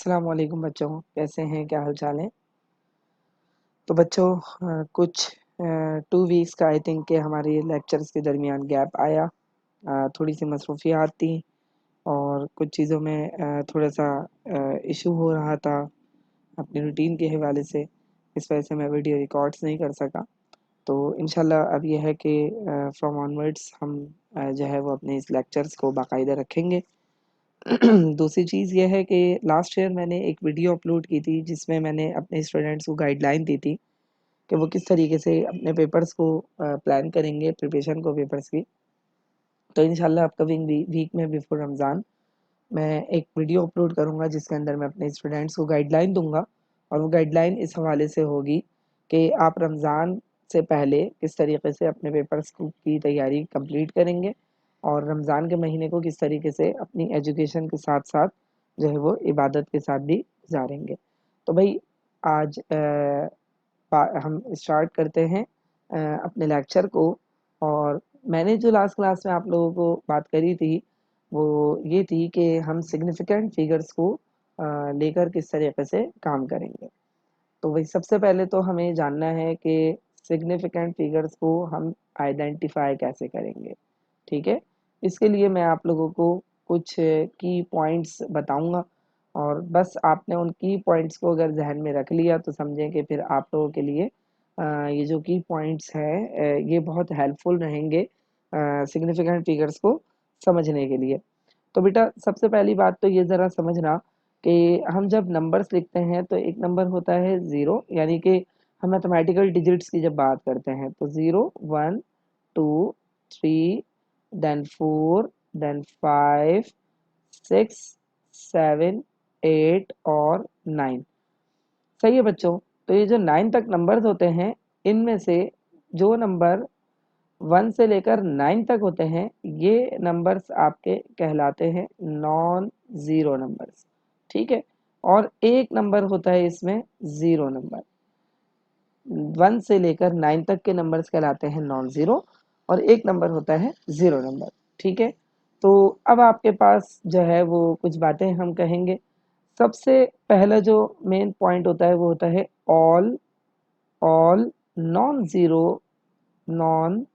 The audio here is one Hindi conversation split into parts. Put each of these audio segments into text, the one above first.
अस्सलाम वालेकुम बच्चों, कैसे हैं, क्या हाल चाल है। तो बच्चों कुछ 2 वीक्स का आई थिंक के हमारे लेक्चर्स के दरमियान गैप आया। थोड़ी सी मसरूफियात थी और कुछ चीज़ों में थोड़ा सा इशू हो रहा था अपनी रूटीन के हवाले से। इस वजह से मैं वीडियो रिकॉर्ड्स नहीं कर सका। तो इंशाल्लाह अब यह है कि फ्रॉम ऑनवर्ड्स हम जो है वो अपने इस लेक्चर्स को बाकायदा रखेंगे। दूसरी चीज़ ये है कि लास्ट ईयर मैंने एक वीडियो अपलोड की थी जिसमें मैंने अपने स्टूडेंट्स को गाइडलाइन दी थी कि वो किस तरीके से अपने पेपर्स को प्लान करेंगे, प्रिपरेशन को पेपर्स की। तो इंशाल्लाह अपकमिंग वीक में बिफोर रमज़ान मैं एक वीडियो अपलोड करूँगा जिसके अंदर मैं अपने स्टूडेंट्स को गाइडलाइन दूँगा। और वो गाइडलाइन इस हवाले से होगी कि आप रमज़ान से पहले किस तरीके से अपने पेपर्स की तैयारी कंप्लीट करेंगे और रमज़ान के महीने को किस तरीके से अपनी एजुकेशन के साथ साथ जो है वो इबादत के साथ भी गुजारेंगे। तो भाई आज हम स्टार्ट करते हैं अपने लेक्चर को। और मैंने जो लास्ट क्लास में आप लोगों को बात करी थी वो ये थी कि हम सिग्निफिकेंट फिगर्स को लेकर किस तरीके से काम करेंगे। तो वही सबसे पहले तो हमें जानना है कि सिग्निफिकेंट फिगर्स को हम आइडेंटिफाई कैसे करेंगे। ठीक है, इसके लिए मैं आप लोगों को कुछ की पॉइंट्स बताऊंगा और बस आपने उन की पॉइंट्स को अगर जहन में रख लिया तो समझें कि फिर आप लोगों के लिए ये जो की पॉइंट्स हैं ये बहुत हेल्पफुल रहेंगे सिग्निफिकेंट फिगर्स को समझने के लिए। तो बेटा सबसे पहली बात तो ये ज़रा समझना कि हम जब नंबर्स लिखते हैं तो एक नंबर होता है ज़ीरो, यानी कि हम मैथमेटिकल डिजिट्स की जब बात करते हैं तो 0 1 2 3 देन 4 देन 5 6 7 8 और 9। सही है बच्चों। तो ये जो 9 तक नंबर्स होते हैं इनमें से जो नंबर 1 से लेकर 9 तक होते हैं ये नंबर्स आपके कहलाते हैं नॉन ज़ीरो नंबर्स। ठीक है, और एक नंबर होता है इसमें ज़ीरो नंबर। 1 से लेकर 9 तक के नंबर्स कहलाते हैं नॉन ज़ीरो और एक नंबर होता है ज़ीरो नंबर। ठीक है, तो अब आपके पास जो है वो कुछ बातें हम कहेंगे। सबसे पहला जो मेन पॉइंट होता है वो होता है all non zero non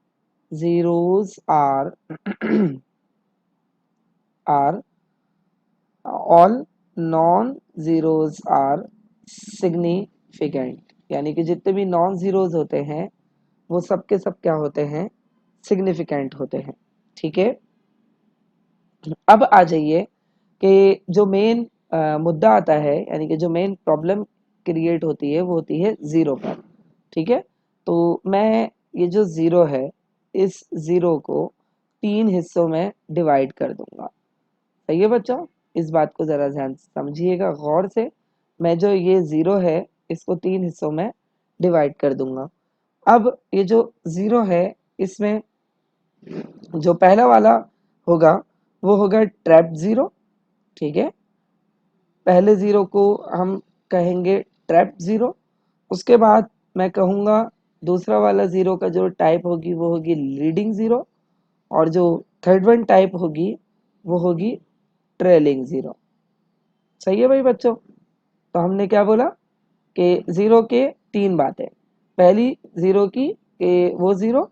zeros are all non zeros are significant, यानी कि जितने भी नॉन जीरोज होते हैं वो सब के सब क्या होते हैं, सिग्निफिकेंट होते हैं। ठीक है, अब आ जाइए कि जो मेन मुद्दा आता है यानी कि जो मेन प्रॉब्लम क्रिएट होती है वो होती है ज़ीरो पर। ठीक है, तो मैं ये जो ज़ीरो है इस ज़ीरो को 3 हिस्सों में डिवाइड कर दूंगा। सही है बच्चों, इस बात को ज़रा ध्यान से समझिएगा गौर से। मैं जो ये ज़ीरो है इसको 3 हिस्सों में डिवाइड कर दूंगा। अब ये जो ज़ीरो है इसमें जो पहला वाला होगा वो होगा ट्रैप ज़ीरो। ठीक है, पहले ज़ीरो को हम कहेंगे ट्रैप ज़ीरो। उसके बाद मैं कहूँगा दूसरा वाला ज़ीरो का जो टाइप होगी वो होगी लीडिंग ज़ीरो और जो थर्ड वन टाइप होगी वो होगी ट्रेलिंग ज़ीरो। सही है भाई बच्चों। तो हमने क्या बोला कि ज़ीरो के 3 बातें। पहली ज़ीरो की कि वो ज़ीरो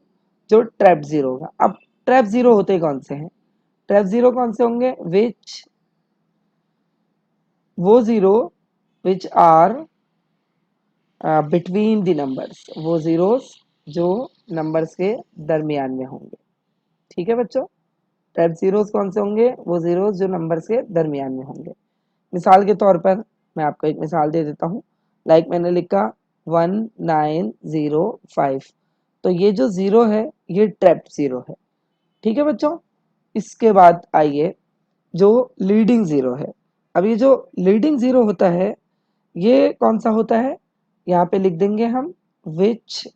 जो ट्रैप ज़ीरो होगा। अब ट्रैप ज़ीरो होते कौन से हैं, ट्रैप ज़ीरो कौन से होंगे, वो zero which are between the numbers, वो ज़ीरोस जो नंबर्स के दरमियान में होंगे। ठीक है बच्चों, ट्रैप ज़ीरोस कौन से होंगे, वो ज़ीरोस जो नंबर्स के दरमियान में होंगे। मिसाल के तौर पर मैं आपको एक मिसाल दे देता हूँ। लाइक मैंने लिखा 1905, तो ये जो ज़ीरो है ये ट्रैप ज़ीरो है। ठीक है बच्चों, इसके बाद आइए जो लीडिंग ज़ीरो है। अब ये जो लीडिंग ज़ीरो होता है ये कौन सा होता है, यहाँ पे लिख देंगे हम which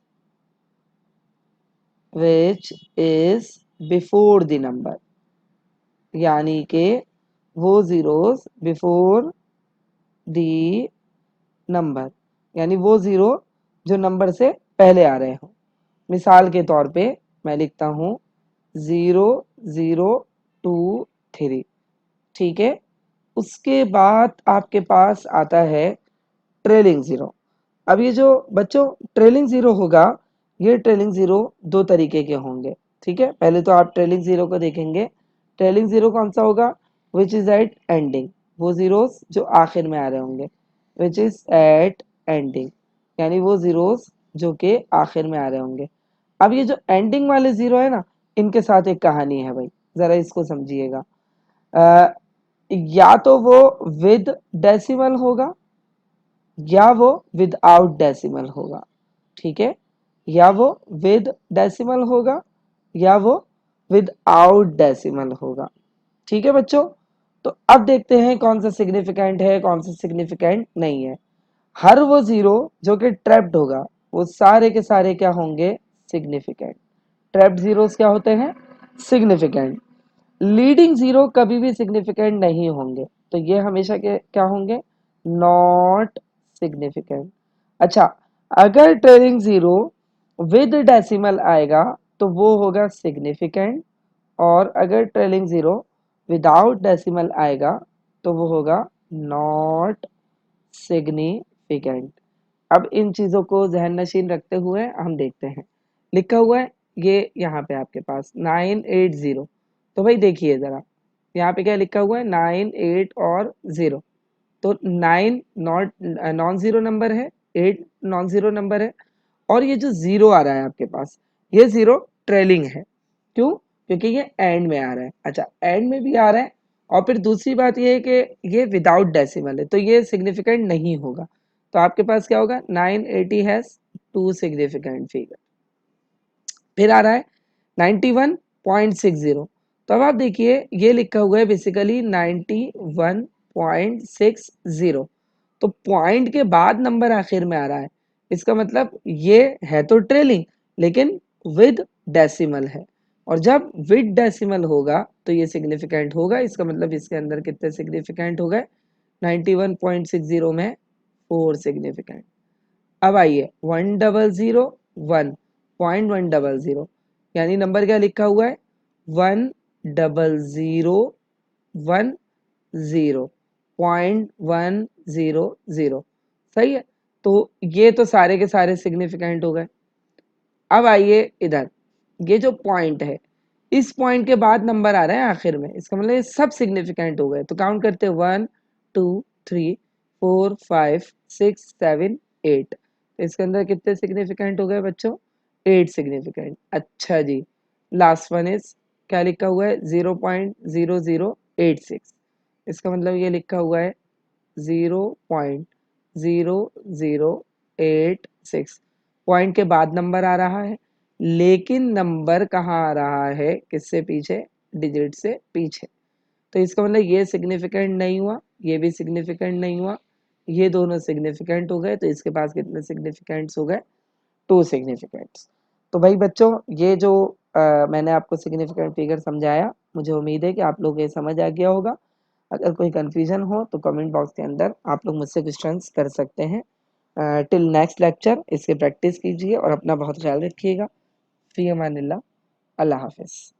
is before the number, यानी कि वो ज़ीरोस बिफोर द नंबर, यानी वो ज़ीरो जो नंबर से पहले आ रहे हो। मिसाल के तौर पे मैं लिखता हूँ 0 0 2 3। ठीक है, उसके बाद आपके पास आता है ट्रेलिंग ज़ीरो। अब ये जो बच्चों ट्रेलिंग ज़ीरो होगा, ये ट्रेलिंग ज़ीरो दो तरीके के होंगे, ठीक है। पहले तो आप ट्रेलिंग ज़ीरो को देखेंगे। ट्रेलिंग ज़ीरो कौन सा होगा? विच इज़ एट एंडिंग, वो ज़ीरोस जो आखिर में आ रहे होंगे, विच इज़ एट एंडिंग, यानी वो ज़ीरोस जो कि आखिर में आ रहे होंगे। अब ये जो एंडिंग वाले ज़ीरो है ना, इनके साथ एक कहानी है भाई, ज़रा इसको समझिएगा। या तो वो विद डेसिमल होगा या वो विदाउट डेसिमल होगा, ठीक है। या वो विद डेसिमल होगा या वो विदाउट डेसिमल होगा, ठीक है बच्चों। तो अब देखते हैं कौन सा सिग्निफिकेंट है, कौन सा सिग्निफिकेंट नहीं है। हर वो जीरो जो कि ट्रैप्ड होगा, वो सारे के सारे क्या होंगे? सिग्निफिकेंट। ट्रैप्ड जीरोस क्या होते हैं? सिग्निफिकेंट। लीडिंग जीरो कभी भी सिग्निफिकेंट नहीं होंगे, तो ये हमेशा के क्या होंगे? Not significant. अच्छा, अगर ट्रेलिंग जीरो विद डेसिमल आएगा तो वो होगा सिग्निफिकेंट, और अगर ट्रेलिंग जीरो विदाउट डेसिमल आएगा तो वो होगा नॉट सिग्निफिकेंट। अब इन चीज़ों को जहन नशीन रखते हुए हम देखते हैं। लिखा हुआ है ये यहाँ पे आपके पास 980, तो भाई देखिए ज़रा, यहाँ पे क्या लिखा हुआ है? 9, 8 और 0। तो 9 नॉट नॉन ज़ीरो नंबर है, 8 नॉन ज़ीरो नंबर है, और ये जो ज़ीरो आ रहा है आपके पास, ये ज़ीरो ट्रेलिंग है। क्यों? क्योंकि ये एंड में आ रहा है। अच्छा, एंड में भी आ रहा है, और फिर दूसरी बात ये है कि ये विदाउट डेसिमल है, तो ये सिग्निफिकेंट नहीं होगा। तो आपके पास क्या होगा? 980 हैज़ टू सिग्निफिकेंट फिगर। फिर आ रहा है 91.60, तो अब आप देखिए ये लिखा हुआ है बेसिकली 91.60, तो पॉइंट के बाद नंबर आखिर में आ रहा है, इसका मतलब ये है तो ट्रेलिंग लेकिन विद डेसिमल है, और जब विद डेसिमल होगा तो ये सिग्निफिकेंट होगा। इसका मतलब इसके अंदर कितने सिग्निफिकेंट हो गए? 91.60 में 4 सिग्निफिकेंट। अब आइए 100, 1.100, यानी नंबर क्या लिखा हुआ है? 10010.100, सही है। तो ये तो सारे के सारे सिग्निफिकेंट हो गए। अब आइए इधर, ये जो पॉइंट है, इस पॉइंट के बाद नंबर आ रहा है आखिर में, इसका मतलब ये सब सिग्निफिकेंट हो गए। तो काउंट करते हैं 1 2 3 4 5 6 7 8, तो इसके अंदर कितने सिग्निफिकेंट हो गए बच्चों? 8 सिग्निफिकेंट। अच्छा जी, लास्ट वन इज क्या लिखा हुआ है? 0.0086, इसका मतलब ये लिखा हुआ है 0.0086। पॉइंट के बाद नंबर आ रहा है, लेकिन नंबर कहाँ आ रहा है? किससे पीछे? डिजिट से पीछे। तो इसका मतलब ये सिग्निफिकेंट नहीं हुआ, ये भी सिग्निफिकेंट नहीं हुआ, ये दोनों सिग्निफिकेंट हो गए। तो इसके पास कितने सिग्निफिकेंट्स हो गए? 2 सिग्निफिकेंट्स। तो भाई बच्चों, ये जो मैंने आपको सिग्निफिकेंट फिगर समझाया, मुझे उम्मीद है कि आप लोग ये समझ आ गया होगा। अगर कोई कंफ्यूजन हो तो कमेंट बॉक्स के अंदर आप लोग मुझसे क्वेश्चंस कर सकते हैं। टिल नेक्स्ट लेक्चर इसकी प्रैक्टिस कीजिए और अपना बहुत ख्याल रखिएगा। फी अमानिल्लाह, अल्लाह हाफिज़।